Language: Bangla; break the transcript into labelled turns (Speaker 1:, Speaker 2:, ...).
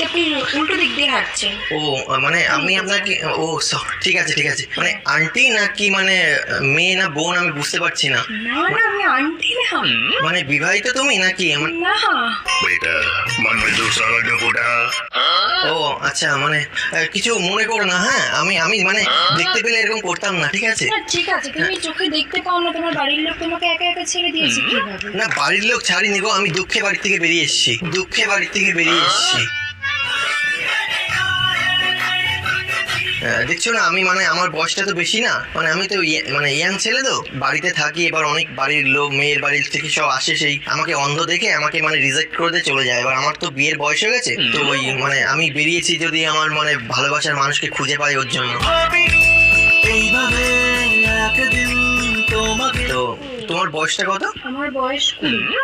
Speaker 1: আপনি উল্টো দিক দিয়ে হাঁটছেন।
Speaker 2: ও মানে আমি আপনাকে ও ঠিক আছে ঠিক আছে, মানে আন্টি নাকি মানে মেয়ে না বোন আমি বুঝতে পারছি না।
Speaker 1: না না, আমি আন্টি না।
Speaker 2: মানে বিবাহিত তুমি নাকি
Speaker 1: না।
Speaker 3: बेटा मन में जो सारा जो फूटा।
Speaker 2: ও আচ্ছা, মানে কিছু মনে করো না। হ্যাঁ, আমি আমি মানে দেখতে পেলে এরকম করতাম না, ঠিক আছে?
Speaker 1: না ঠিক আছে, তুমি চোখে দেখতে পাও না, তোমার বাড়ির লোক তোমাকে একা একা ছেড়ে দিয়েছে কিভাবে?
Speaker 2: না, বাড়ির লোক ছাড়িনি গো, আমি দুঃখে বাড়ি থেকে বেরিয়ে এসেছি, দুঃখে বাড়ি থেকে বেরিয়ে এসেছি। দেখছো না, আমি মানে আমার বয়সটা তো বেশি না, মানে আমি তো মানে ইয়াং ছেলে তো, বাড়িতে থাকি। এবার অনেক বাড়ির লোক, মেয়ের বাড়ির থেকে সব আসে, সেই আমাকে অন্ধ দেখে আমাকে মানে রিজেক্ট করে দিয়ে চলে যায়। এবার আমার তো বিয়ের বয়স হয়ে গেছে, তো ওই মানে আমি বেরিয়েছি যদি আমার মানে ভালোবাসার মানুষকে খুঁজে পাই ওর জন্য। তো তোমার বয়সটা কত?
Speaker 1: আমার বয়স 20।